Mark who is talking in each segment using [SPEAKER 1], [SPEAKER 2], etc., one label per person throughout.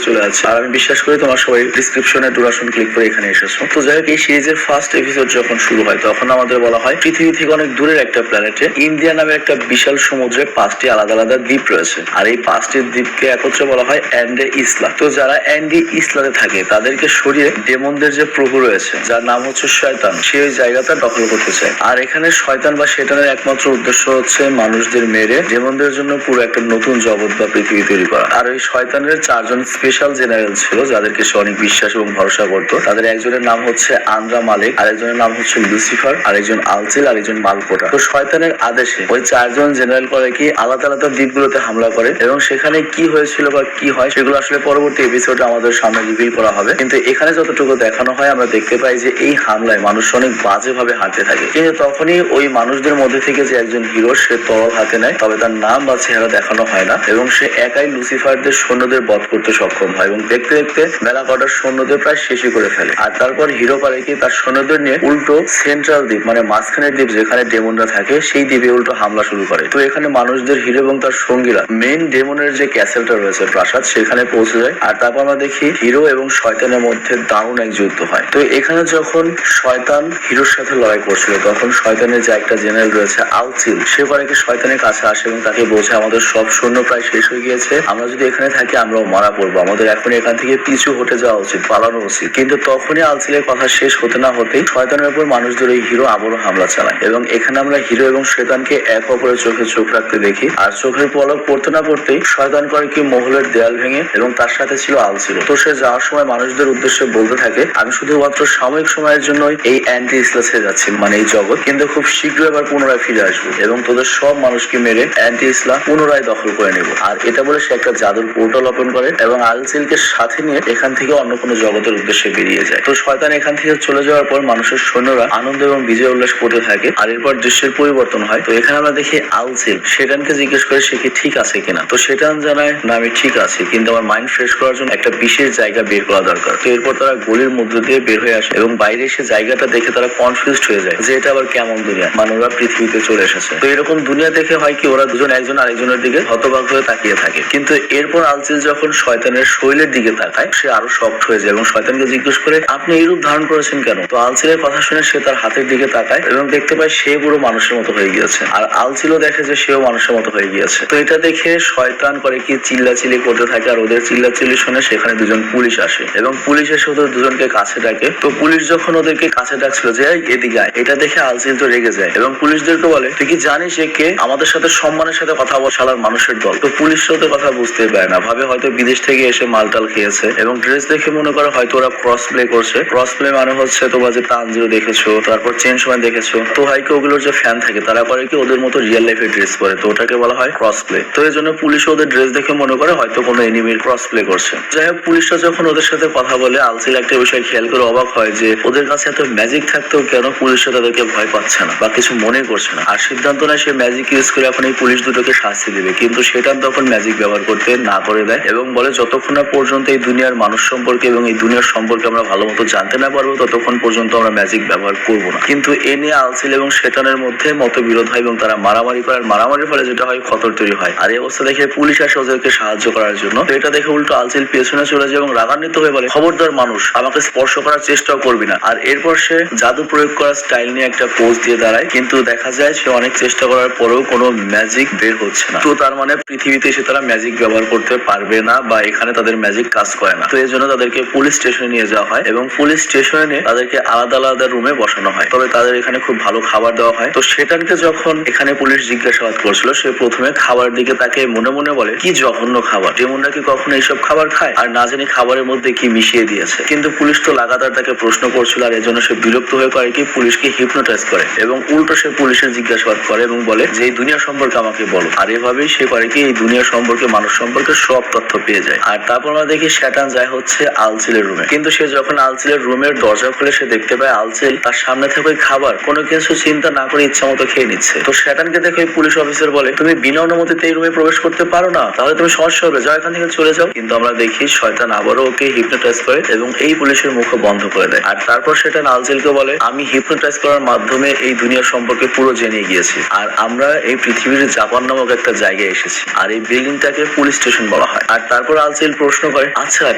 [SPEAKER 1] চলে যাচ্ছে। আর আমি বিশ্বাস করি তোমার সবাই ডিসক্রিপশনে ডুরাশন ক্লিক করে এখানে এসেছো। তো যাই হোক, এই সিরিজের ফার্স্ট এপিসোড যখন শুরু হয় তখন আমাদের বলা হয় পৃথিবী থেকে অনেক দূরের একটা প্ল্যানেটে ইন্ডিয়া নামে একটা বিশাল সমুদ্রে 5টি আলাদা আলাদা দ্বীপ রয়েছে। আর এই 5টি দ্বীপকে একত্রে বলা হয় অ্যান্ডে ইসলা। তো যারা অ্যান্ডে ইসলাতে থাকে তাদেরকে সরিয়ে ডেমনদের যে প্রভু রয়েছে যার নাম হচ্ছে শয়তান, সে ওই জায়গাটা দখল করতে চায়। আর এখানে শয়তান বা শয়তানের একমাত্র উদ্দেশ্য হচ্ছে মানুষদের মেরে ডেমনদের জন্য পুরো একটা নতুন জগৎ বা পৃথিবী তৈরি করা। আর ওই শয়তানের 4জন স্পেশাল জেনারেল ছিল যাদেরকে সে অনেক বিশ্বাস এবং ভরসা করতো। তাদের একজনের নাম হচ্ছে আন্দ্রা মালিক, আরেকজনের নাম হচ্ছে লুসিফার, আরেকজন আলচিল, আরেকজন মালকোটা। তো শয়তানের আদেশে ওই 4জন জেনারেল করে কি আলাদা আলাদা দ্বীপগুলোতে হামলা করে এবং সেখানে কি হয়েছিল বা কি হয় সেগুলো আসলে পরবর্তী এপিসোডে আমাদের সামনে রিভিল করা হবে। কিন্তু এখানে যতটুকু দেখানো হয় আমরা দেখতে পাই যে এই হামলায় মানুষ অনেক বাজেভাবে হাঁটতে থাকে। কিন্তু তখনই ওই মানুষদের মধ্যে থেকে যে একজন হিরো সে তরল হাতে নেয়, তবে তার নাম বা চেহারা দেখানো হয় না এবং সে একাই লুসিফারদের সৈন্যদের বধ করতে সক্ষম হয় এবং দেখতে দেখতে মেলা কটার সৈন্যদের প্রায় শেষই করে ফেলে। আর তারপর হিরো পারে কি তার সৈন্যদের নিয়ে উল্টো সেন্ট্রাল দ্বীপ মানে মাঝখানের দ্বীপ যেখানে ডেমনরা থাকে সেই দ্বীপে উল্টো হামলা শুরু করে। তো এখানে মানুষদের হিরো এবং তার সঙ্গীরা মেইন ডেমনের যে ক্যাসেলটা রয়েছে প্রাসাদ সেখানে পৌঁছে যায়। আর তারপর আমরা দেখি হিরো এবং শয়তানের মধ্যে দারুণ এক যুদ্ধ হয়। তো এখানে যখন শয়তান হিরোর সাথে লড়াই করছিল তখন শয়তানের যে একটা জেনারেল রয়েছে আলচিল, সে পরে কি শয়তানের কাছে আসে এবং তাকে বলছে আমাদের সব সৈন্য প্রায় শেষ হয়ে গিয়েছে, আমরা যদি এখানে থাকি আমরাও মারা পড়বো, আমাদের এখন এখান থেকে পিছু হটে যাওয়া উচিত, পালানো উচিত। কিন্তু তখনই আলচিলের কথা শেষ হতে না হতেই শয়তানের উপর মানুষদের এই হিরো আবারও হামলা চালায় এবং এখানে আমরা হিরো এবং শয়তানকে এক অপরের চোখে চোখ রাখতে দেখি। আর চোখের পলক পড়তে না পড়তেই শয়তান করে কি মহলের দেয়াল ভেঙে এবং তার সাথে ছিল আলচিল। তো সে যাওয়ার সময় মানুষদের উদ্দেশ্যে বলতে থাকে আমি শুধুমাত্র সাময়িক সময়ের জন্য এই অ্যান্টি ইসলা ছেড়ে যাচ্ছি মানে এই জগৎ, কিন্তু খুব শীঘ্রই আবার পুনরায় ফিরে আসবো এবং তোদের সব মানুষকে মেরে অ্যান্টি ইসলা পুনরায় দখল করে নেব। আর এটা বলে সে একটা জাদুর পোর্টাল ওপেন করে এবং আলচিলকে সাথে নিয়ে এখান থেকে অন্য কোনো জগতের উদ্দেশ্যে বেরিয়ে যায়। তো শয়তান এখান থেকে চলে যাওয়ার পর মানুষের সৈন্যরা আনন্দ এবং বিজয় উল্লাস করতে থাকে। আর এরপর দৃশ্যের পরিবর্তন হয়। তো এখানে আমরা দেখি আলচিল শয়তানকে জিজ্ঞেস করে সে কি ঠিক আছে কিনা। তো শয়তান জানায় না আমি ঠিক আছি, কিন্তু আমার মাইন্ড ফ্রেশ করার জন্য একটা বিশেষ জায়গা বের করা দরকার। তো এরপর তারা গলির মধ্য দিয়ে বের হয়ে আসে এবং বাইরে এসে জায়গাটা দেখে তারা কনফিউজড হয়ে যায় যে এটা আবার কেমন দুনিয়া, মানে ওরা পৃথিবীতে চলে এসেছে। তো এরকম দুনিয়া দেখে হয় কি ওরা দুজন একজন আরেকজনের দিকে হতবাক হয়ে তাকিয়ে থাকে। কিন্তু এরপর আলচিল যখন শয়তানের শরীরের দিকে তাকায় সে আরো শক্ট হয়ে যায় এবং শয়তানকে জিজ্ঞেস করে আপনি এই রূপ ধারণ করেছেন কেন। তো আলচিলের কথা শুনে সে তার হাতের দিকে তাকায় এবং দেখতে পায় সে পুরো মানুষের মতো হয়ে গিয়েছে। আর আলচিলও দেখে যে সেও মানুষের মতো হয়ে গিয়েছে। তো এটা দেখে শয়তান করে কি চিল্লাচিল্লি করতে থাকে আর ওদের চিল্লাচিল্লি শুনে সেখানে দুজন পুলিশ আসে এবং পুলিশ এসে ওদের দুজনকে কাছে ডাকে। তো পুলিশ যখন ওদেরকে কাছে ডাকছিল যে এদিকে আয়, এটা দেখে আলচিল তো রেগে যায় এবং পুলিশদেরকে বলে তুই কি জানিস এ কে, আমাদের সাথে সম্মানের সাথে কথা বল শালার মানুষের দল। তো পুলিশ ওদের কথা বুঝতে পারে না, ভাবে হয়তো বিদেশ থেকে এসে মালটাল খেয়েছে এবং ড্রেস দেখে মনে করে হয়তো ওরা ক্রস প্লে করছে। ক্রস প্লে মানে হচ্ছে তোমরা যে তানজিরো দেখেছো, তারপর চেন সময় দেখেছো, তো হয় কি ওগুলোর যে ফ্যান থাকে তারা করে কি ওদের মতো রিয়েল লাইফে ড্রেস পরে, তো ওটাকে বলা হয় ক্রস প্লে। তো এই জন্য পুলিশ ওদের ড্রেস দেখে মনে করে হয়তো কোনো এনিমির ক্রস প্লে করছে। যাই হোক, পুলিশরা যখন ওদের সাথে কথা বলে আলচিল একটা বিষয় খেয়াল করে অবাক হয় যে ওদের কাছে এত ম্যাজিক থাকতেও কেন পুলিশরা তাদেরকে ভয় পাচ্ছে না বা কিছু মনে করছে না। আর সিদ্ধান্ত নেয় সে ম্যাজিক ইউজ করে এখন এই পুলিশ দুটোকে শাস্তি দেবে। কিন্তু সেটা তখন ম্যাজিক ব্যবহার করতে না করে দেয় এবং বলে যতক্ষণ না পর্যন্ত এই দুনিয়ার মানুষ সম্পর্কে এবং এই দুনিয়ার সম্পর্কে আমরা ভালো মতো জানতে না পারবো ততক্ষণ পর্যন্ত আমরা ম্যাজিক ব্যবহার করবো না। কিন্তু এ নিয়ে আলচিল এবং শয়তানের মধ্যে মতবিরোধ হয় এবং তারা মারামারি করে। মারামারির ফলে যেটা হয় খতর তৈরি হয়। আর এই অবস্থা দেখে পুলিশ আসে ওদেরকে সাহায্য করার জন্য। তো এটা দেখে উল্টো আলচিল পেছনে চলে যায় এবং রাগান্বিত হয়ে বলে খবরদার মানুষ, আমাকে স্পর্শ করার চেষ্টাও করবি না। আর এরপর সে জাদু প্রয়োগ করার স্টাইল নিয়ে একটা পোজ দিয়ে দাঁড়ায়, কিন্তু দেখা যায় সে অনেক চেষ্টা করার পরেও কোনো ম্যাজিক বের হচ্ছে না। তো তার মানে পৃথিবীতে এসে তারা ম্যাজিক ব্যবহার করতে পারবে না বা এখানে তাদের ম্যাজিক কাজ করে না। তো এই জন্য তাদেরকে পুলিশ স্টেশনে নিয়ে যাওয়া হয় এবং পুলিশ স্টেশনে নিয়ে তাদেরকে আলাদা আলাদা রুমে বসানো হয়। তবে তাদের এখানে খুব ভালো খাবার দেওয়া হয়। তো সেটাকে যখন এখানে পুলিশ জিজ্ঞাসাবাদ করছিল সে প্রথমে খাবারের দিকে তাকে মনে মনে বলে কি জঘন্য খাবার, ডেমনরা কি কখনো এইসব খাবার খায়, আর না জানি খাবারের মধ্যে কি মিশিয়ে দিয়েছে। কিন্তু পুলিশ তো লাগাতার তাকে প্রশ্ন করছিল আর এজন্য সে বিরক্ত হয়ে করে কি পুলিশকে হিপনোটাইজ করে এবং উল্টো সে পুলিশের জিজ্ঞাসাবাদ করে এবং বলে যে এই দুনিয়া সম্পর্কে আমাকে বলো। আর এভাবেই সে করে কি এই দুনিয়া সম্পর্কে মানুষ সম্পর্কে সব তথ্য পেয়ে যায়। আর তারপর আমরা দেখি শয়তান যায় হচ্ছে আলচিলের রুমে। কিন্তু সে যখন আলচিলের রুমের দরজা খুলে সে দেখতে পায় আলচিল তার সামনে থেকে ওই খাবার কোনো কিছু চিন্তা না করে ইচ্ছা মতো খেয়ে নিচ্ছে। তো শয়তানকে দেখে পুলিশ অফিসার বলে তুমি বিনা অনুমতিতে এই রুমে প্রবেশ করতে পারো না, তাহলে তুমি সমস্যা হবে, যাও এখান থেকে চলে যাও। কিন্তু আমরা দেখি শয়তান আবারও ওকে হিপনোটাইজ করে এবং এই পুলিশের মুখ বন্ধ করে দেয়। আর তারপর সেটা আলচিলকে বলে আমি হিপনোটাইজ করার মাধ্যমে এই দুনিয়া সম্পর্কে পুরো জেনে গিয়েছি আর আমরা এই পৃথিবীর জাপান নামক একটা জায়গায় এসেছি আর এই বিল্ডিংটাকে পুলিশ স্টেশন বলা হয়। আর তারপর আলসিল প্রশ্ন করে, আচ্ছা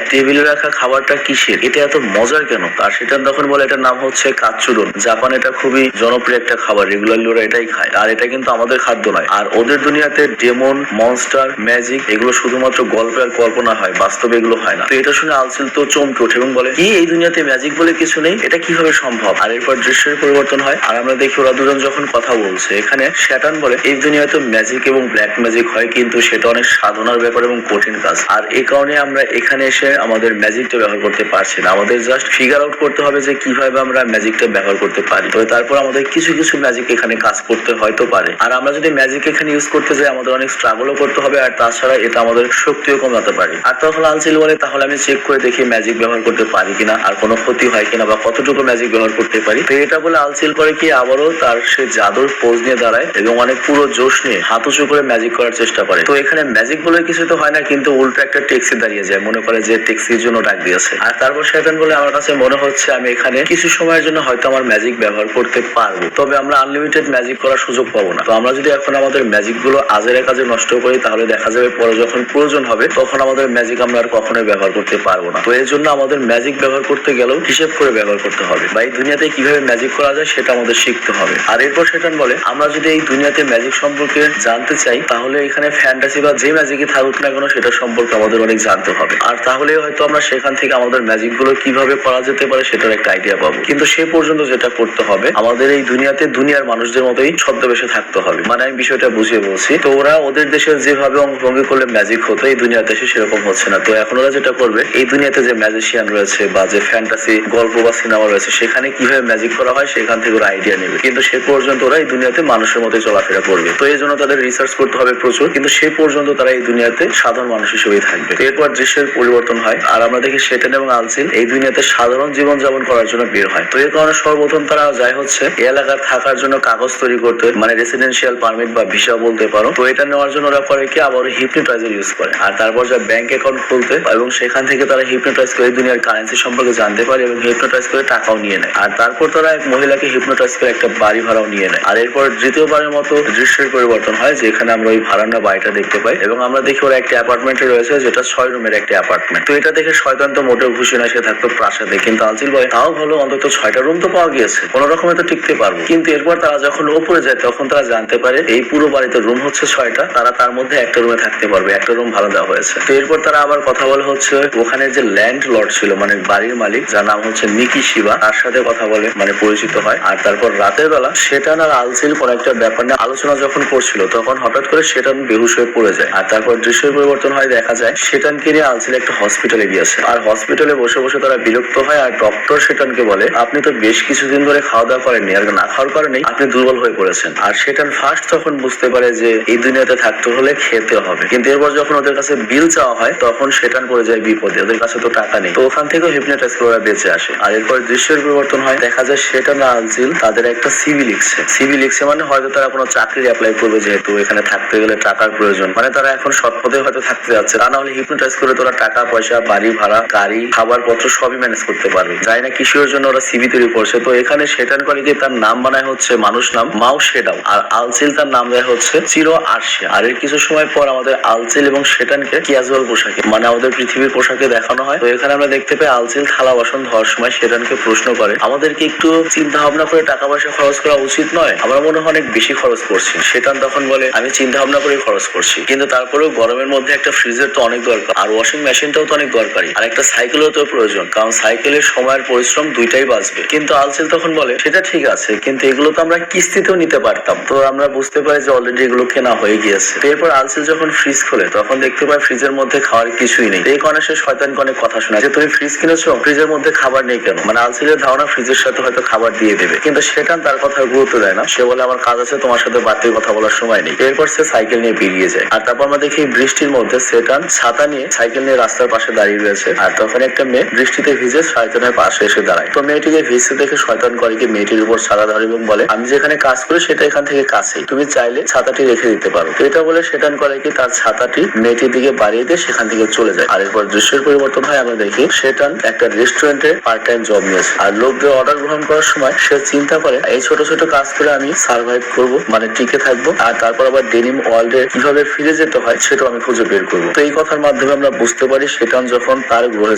[SPEAKER 1] টেবিলে রাখা খাবারটা কিসের, এটা এত মজার কেন? আর সেটান তখন বলে এটার নাম হচ্ছে কাচ্চুদন। জাপান এটা খুবই জনপ্রিয় একটা খাবার, রেগুলারলি ওরা এটাই খায়। আর এটা কিন্তু আমাদের খাদ্য নয়। আর ওদের দুনিয়াতে ডেমন, মনস্টার, ম্যাজিক এগুলো শুধুমাত্র গল্পে আর কল্পনা হয়, বাস্তবে এগুলো হয় না। তো এটা শুনে আলসিল তো চমকে ওঠে এবং বলে, কি এই দুনিয়াতে ম্যাজিক বলে কিছু নেই? এটা কিভাবে সম্ভব? আর এরপর দৃশ্যের পরিবর্তন হয় আর আমরা দেখি ওরা দুজন যখন কথা বলছে। এখানে শ্যাটান বলে, এই দুনিয়ায় তো ম্যাজিক এবং ব্ল্যাক ম্যাজিক হয়, কিন্তু সেটা অনেক সাধনার ব্যাপার এবং কঠিন কাজ। আর এই কারণে আমরা এখানে এসে আমাদের ম্যাজিকটা ব্যবহার করতে পারছি না। আমাদের জাস্ট ফিগার আউট করতে হবে যে কিভাবে আমরা ম্যাজিকটা ব্যবহার করতে পারি। তো তারপর আমাদের কিছু কিছু ম্যাজিক এখানে কাজ করতে হয়তো পারে। আর আমরা যদি ম্যাজিক এখানে ইউজ করতে যাই আমাদের অনেক স্ট্রাগলও করতে হবে, আর তাছাড়া এটা আমাদের শক্তিও কমাতে পারে। আর তখন আলসিল বলে, তাহলে আমি চেক করে দেখি ম্যাজিক ব্যবহার করতে পারি কিনা, আর কোনো ক্ষতি হয় কিনা, বা কতটুকু ম্যাজিক ব্যবহার করতে পারি। তো এটা বলে আলসিল করে কি আবারও তার সে জাদুর পোজ নিয়ে দাঁড়ায় এবং অনেক পুরো জোশ নিয়ে হাত উঁচু করে ম্যাজিক করার চেষ্টা করে। তো এখানে ম্যাজিক বলে কিছু তো হয় না, কিন্তু উল্টো একটা ট্যাক্সি দাঁড়িয়ে যায়, মনে করে যে ট্যাক্সির জন্য ডাক দিয়েছে। আর তারপর শয়তান বলে, আমার কাছে মনে হচ্ছে আমি এখানে কিছু সময়ের জন্য হয়তো আমার ম্যাজিক ব্যবহার করতে পারবো, তবে আমরা আনলিমিটেড ম্যাজিক করার সুযোগ পাবো না। তো আমরা যদি এখন আমাদের ম্যাজিক গুলো আজের কাজে নষ্ট করি তাহলে দেখা যাবে পরে যখন প্রয়োজন হবে তখন আমাদের ম্যাজিক আমরা আর কখনোই ব্যবহার করতে পারবো না। তো এর জন্য আমাদের ম্যাজিক ব্যবহার করতে গেলেও হিসেব করে ব্যবহার করতে হবে, বা এই দুনিয়াতে কিভাবে ম্যাজিক করা যায় সেটা আমাদের শিখতে হবে। আর এরপর শয়তান বলে, আমরা যদি এই দুনিয়াতে ম্যাজিক সম্পর্কে জানতে চাই তাহলে এখানে ফ্যান্টাসি বা যে ম্যাজিকই থাকুক না কেন সেটা সম্পর্কে আমাদের অনেক জানতে হবে। আর তাহলে হয়তো আমরা সেখান থেকে আমাদের ম্যাজিক গুলো কিভাবে করা যেতে পারে সেটার একটা আইডিয়া পাবো। কিন্তু সে পর্যন্ত যেটা করতে হবে, আমাদের এই দুনিয়াতে দুনিয়ার মানুষদের মতোই ছদ্মবেশে থাকতে হবে। মানে আমি বিষয়টা বুঝিয়ে বলছি। তো ওরা ওদের দেশে যেভাবে অঙ্গভঙ্গি করলে ম্যাজিক হতো এই দুনিয়াতে এসে সেরকম হচ্ছে না। তো এখন ওরা যেটা করবে, এই দুনিয়াতে যে ম্যাজিশিয়ান রয়েছে বা যে ফ্যান্টাসি গল্প বা সিনেমা রয়েছে সেখানে কিভাবে ম্যাজিক করা হয় সেখান থেকে ওরা আইডিয়া নেবে। কিন্তু সে পর্যন্ত ওরা এই দুনিয়াতে মানুষের মতোই চলাফেরা করবে। তো এই জন্য তাদের রিসার্চ করতে হবে প্রচুর, কিন্তু সে পর্যন্ত তারা এই দুনিয়াতে সাধারণ মানুষ হিসেবেই থাকবে। এরপর দৃশ্যের পরিবর্তন হয় আর আমরা দেখি শেটান এবং আলসিল এই দুনিয়াতে সাধারণ জীবন যাপন করার জন্য বের হয়। তো এর কারণে সর্বপ্রথম তারা যায় হচ্ছে এই এলাকার থাকার জন্য কাগজ তৈরি করতে, মানে রেসিডেন্সিয়াল পারমিট বা ভিসা বলতে পারো। তো এটা নেওয়ার জন্য ওরা করে কি আবার হিপনোটাইজার ইউজ করে। আর তারপর যায় ব্যাংক অ্যাকাউন্ট খুলতে এবং সেখান থেকে তারা হিপনোটাইজ করে দুনিয়ার কারেন্সি সম্পর্কে জানতে পারে এবং হিপনোটাইজ করে টাকাও নিয়ে নেয়। আর তারপর তারা এক মহিলাকে হিপনোটাইজ করে একটা বাড়ি ভাড়াও নিয়ে নেয়। আর এরপর দ্বিতীয়বারের মতো দৃশ্যের পরিবর্তন হয়, যেখানে আমরা ওই ভাড়ানো বাড়িটা দেখতে পাই এবং আমরা দেখি ওরা একটা অ্যাপার্টমেন্টে রয়েছে যেটা 6 রুমের একটা অ্যাপার্টমেন্ট। তো এটা দেখে শয়তান তো মোটেও খুশি না, সে থাকতো প্রাসাদে। কিন্তু আলসিল বলে, তাও ভালো, অন্তত 6টা রুম তো পাওয়া গিয়েছে, কোনো রকমে তো টিকতে পারবো। কিন্তু এরপর তারা যখন উপরে যায় তখন তারা জানতে পারে এই পুরো বাড়িতে রুম হচ্ছে 6টা, তারা তার মধ্যে একটা রুমে থাকতে পারবে, একটা রুম ভাড়া দেওয়া হয়েছে। তো এরপর তারা আবার কথা বলে হচ্ছে ওখানে যে ল্যান্ড লর্ড ছিল, মানে বাড়ির মালিক, যার নাম হচ্ছে মিকি শিবা, তার সাথে কথা বলে মানে পরিচিত হয়। আর তারপর রাতের বেলা শেটান আর আলসিল কোন একটা ব্যাপার নিয়ে আলোচনা যখন করছিল তখন হঠাৎ করে শেটান বেহুশ হয়ে পড়ে যায়। আর তারপর দৃশ্যের পরিবর্তন হয়, দেখা যায় শেটানকে নিয়ে আলসিল একটা হসপিটালে গিয়েছে। আর হসপিটালে বসে বসে তারা বিরক্ত হয় আর ডক্টর শেটানকে বলে, আপনি তো বেশ কিছুদিন ধরে খাওয়া দাওয়া করেননি, আর না খাওয়ার কারণেই আপনি দুর্বল হয়ে পড়েছেন। আর শেটান ফার্স্ট তখন বুঝতে পারে যে এই দুনিয়াতে থাকতে হলে খেতে হবে। কিন্তু এরপর যখন ওদের কাছে বিল চাওয়া হয় তখন শেটান পড়ে যায় বিপদে, ওদের কাছে তো টাকা নেই। তো ওখান থেকেও হিপনোটাইজ করে ওরা বেঁচে আসে। আর এরপর দৃশ্যের পরিবর্তন হয়, দেখা যায় শেটান আর আলসিল তাদের একটা সিভি লিখছে। সিভি লিখছে মানে হয়তো তারা কোনো চাকরির অ্যাপ্লাই করবে, যেহেতু এখানে থাকতে গেলে টাকার প্রয়োজন, মানে তারা এখন সৎ পথে হয়তো থাকতে যাচ্ছে। তা না হলে হিপনোটাইজ করে তোরা টাকা পয়সা, বাড়ি ভাড়া, গাড়ি, খাবার পত্র সবই ম্যানেজ করতে পারবে। যাই না কিসের জন্য ওরা সিভি তৈরি করছে। তো এখানে শেটান করে কি তার নাম বানায় হচ্ছে মানুষ নাম মাও শেডাও, আর আলসিল তার নাম দেয় হচ্ছে চিরো আরশিয়া। আর এর কিছু সময় পর আমাদের আলসিল এবং শেটানকে ক্যাজুয়াল পোশাকে, মানে আমাদের পৃথিবীর পোশাকে দেখানো হয়। তো এখানে আমরা দেখতে পাই আলসিল থালা বাসন ধোয়ার সময় শেটানকে প্রশ্ন করে, আমাদেরকে একটু চিন্তা ভাবনা করে টাকা পয়সা খরচ করা উচিত নয়? আমরা মনে হয় অনেক বেশি খরচ করছি। শেটান তখন বলে, আমি চিন্তা ভাবনা করে খরচ করছি, কিন্তু তারপরেও গরমের মধ্যে একটা ফ্রিজের তো অনেক দরকার, আর ওয়াশিং মেশিনটাও তো অনেক দরকারি, আর একটা সাইকেলও তো প্রয়োজন, কারণ সাইকেলের সময়ের পরিশ্রম দুইটাই বাঁচবে। কিন্তু আলসিল তখন বলে, সেটা ঠিক আছে, কিন্তু এগুলো তো আমরা কিস্তিতেও নিতে পারতাম। তো আমরা বুঝতে পারি যে অলরেডি এগুলো কেনা হয়ে গিয়েছে। এরপর আলসিল যখন ফ্রিজ খোলে তখন দেখতে পাই ফ্রিজের মধ্যে খাওয়ার কিছুই নেই। এই কারণে সে শয়তানকে অনেক কথা শোনায় যে তুমি ফ্রিজ কিনেছো, ফ্রিজের মধ্যে খাবার নেই কেন? মানে আলসিলের ধারণা ফ্রিজের সাথে হয়তো খাবার দিয়ে দেবে, কিন্তু শেটান তার কথা গুরুত্ব দেয় না। সে বলে, আমার কাজ আছে, তোমার সাথে বাড়তি কথা বলার সময় নেই। এরপর সে সাইকেল নিয়ে বেরিয়ে যায়। আর তারপর আমরা দেখি বৃষ্টির মধ্যে শেটান ছাতা নিয়ে সাইকেল নিয়ে রাস্তার পাশে দাঁড়িয়ে রয়েছে। আর তখন একটা মেয়ে বৃষ্টিতে ভিজে শয়তানের পাশে এসে দাঁড়ায়। তো মেয়েটিকে ভিজতে দেখে শয়তান করে কি মেয়েটির উপর ছাতা ধরে এবং বলে, আমি যেখানে কাজ করি সেটা এখান থেকে কাছেই, তুমি চাইলে ছাতাটি রেখে দিতে পারো। এটা বলে শেটান করে কি তার ছাতাটি মেয়েটির দিকে বাড়িয়ে দিয়ে সেখান থেকে চলে যায়। আর এরপর দৃশ্যের পরিবর্তন হয়, আমরা দেখি শেটান একটা রেস্টুরেন্টে পার্ট টাইম জব নিয়েছে। আর লোকদের অর্ডার গ্রহণ করার সময় সে চিন্তা করে এই ছোট ছোট কাজ করে আমি সার্ভাইভ করব, মানে টিকে থাকবো। আর তারপর আবার ডেনিম ওয়ার্ল্ডে কিভাবে ফিরে যেতে হয় সেটাও আমি খুঁজে বের করবো। তো এই কথা দেখার মাধ্যমে আমরা বুঝতে পারি শেতান যখন তার গ্রহে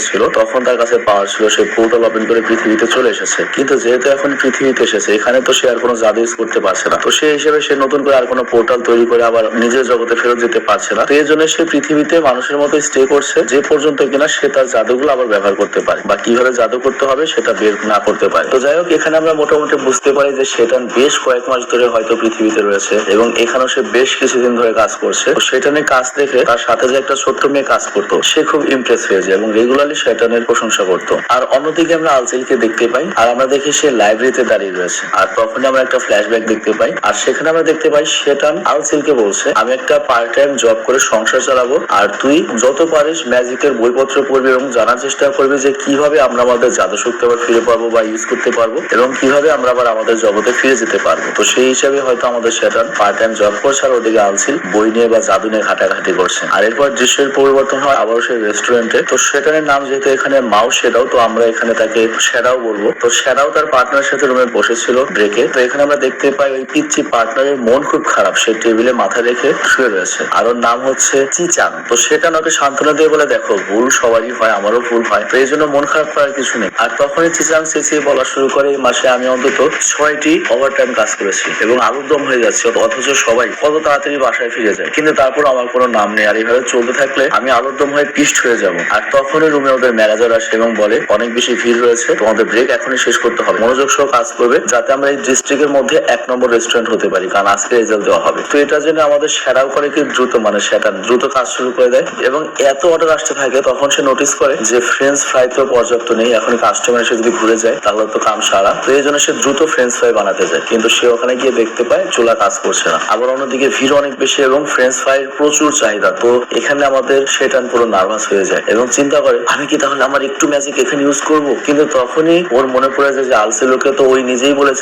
[SPEAKER 1] ছিল তখন তার কাছে পাওয়ার ছিল, সে পোর্টাল ওপেন করে পৃথিবীতে চলে এসেছে। কিন্তু যেহেতু এখন পৃথিবীতে এসেছে, এখানে তো সে আর কোনো জাদু ইউজ করতে পারছে না, তো সেই হিসেবে সে নতুন করে আর কোনো পোর্টাল তৈরি করে আবার নিজের জগতে ফেরত যেতে পারছে না। তো এই জন্য সে পৃথিবীতে মানুষের মতো স্টে করছে, যে পর্যন্ত কিনা সে তার জাদুগুলো আবার ব্যবহার করতে পারে বা কিভাবে জাদু করতে হবে সেটা বের না করতে পারে। তো যাই হোক, এখানে আমরা মোটামুটি বুঝতে পারি যে শেতান বেশ কয়েক মাস ধরে হয়তো পৃথিবীতে রয়েছে এবং এখানেও সে বেশ কিছুদিন ধরে কাজ করছে। তো শেতানের কাজ দেখে তার সাথে যে একটা ছোট্ট মেয়ে কাজ করতো, সে খুব ইমপ্রেস হয়ে যায় এবং রেগুলারলি শেতানের প্রশংসা করতো। আর অন্যদিকে আমরা আলসিলকে দেখতে পাই, আর আমরা দেখি সে লাইব্রেরিতে দাঁড়িয়ে রয়েছে। আর তখনই আমরা একটা ফ্ল্যাশব্যাক দেখতে পাই, আর সেখানে আমরা দেখতে পাই শেতান আলসিলকে বলছে, আমি একটা পার্ট টাইম জব করে সংসার চালাবো, আর তুই যত পারিস ম্যাজিকের বইপত্র পড়বি এবং জানার চেষ্টা করবি যে কিভাবে আমরা আমাদের জাদু শক্তি আবার ফিরে পাবো বা ইউজ করতে পারবো এবং কিভাবে আমরা আবার আমাদের জগতে ফিরে যেতে পারবো। তো সেই হিসাবে হয়তো আমাদের শেতান পার্ট টাইম জব করছে, আর ওদিকে আলসিল বই নিয়ে বা জাদু নিয়ে ঘাটাঘাটি করছে। আর এরপর দৃশ্যের পরিবর্তন হয় আবারও সেই রেস্টুরেন্টে। তো শেতানের নাম যেহেতু এখানে মাও শেডাও, তো আমরা এখানে তাকে শ্যাডাও বলবো। তো শ্যাডাও তার পার্টনারের সাথে রুমে বসেছিল ব্রেকে। তো এখানে আমরা দেখতে পাই ওই পিচ্চি পার্টনারের মন খুব খারাপ, সে টেবিলে মাথা রেখে শুয়ে রয়েছে, আর ওর নাম হচ্ছে চিচাং। তো সেটা ওকে সান্ত্বনা দিয়ে বলে, দেখো ভুল সবারই হয়, আমারও ভুল হয়, তো এই জন্য মন খারাপ করার কিছু নেই। আর তখনই চিচাং চেঁচিয়ে বলা শুরু করে, এই মাসে আমি অন্তত 6টি ওভারটাইম কাজ করেছি এবং আলুর দম হয়ে যাচ্ছে, অথচ সবাই কত তাড়াতাড়ি বাসায় ফিরে যায়, কিন্তু তারপর আমার কোনো নাম নেই। আর এইভাবে চলতে থাকলে আমি আলুর দম হয়ে পিষ্ট হয়ে যাব। আর তখনই রুমে ওদের ম্যানেজার আসে এবং বলে, অনেক বেশি ভিড় রয়েছে, তোমাদের ব্রেক এখনই শেষ করতে হবে, মনোযোগ সহ কাজ করবে যাতে আমরা এই ডিস্ট্রিক্টের মধ্যে 1 নম্বর রেস্টুরেন্ট হতে পারি, কারণ আজকে রেজাল্ট দেওয়া হবে। তো এটার জন্য আমাদের শ্যাডাও করে কি দ্রুত, মানে সেটা দ্রুত কাজ শুরু করে দেয় এবং এত অর্ডার আসতে থাকে। তখন সে নোটিস করে যে ফ্রেঞ্চ ফ্রাই তো পর্যাপ্ত নেই, এখন কাস্টমার এসে যদি ঘুরে যায় তাহলে তো কাম সারা। তো এই জন্য সে দ্রুত ফ্রেঞ্চ ফ্রাই বানাতে যায়, কিন্তু সে ওখানে গিয়ে দেখতে পায় চুলা কাজ করছে না। আবার অন্যদিকে ভিড় অনেক বেশি এবং ফ্রেঞ্চ ফ্রাই প্রচুর চাহিদা। তো এখানে আমাদের শেতান পুরো নার্ভাস হয়ে যায় এবং চিন্তা করে, আমি কি তাহলে আমার একটু ম্যাজিক এখানে ইউজ করব? কিন্তু তখনই ওর মনে পড়ে যায় যে আলসেলোকে তো ওই নিজেই বলেছে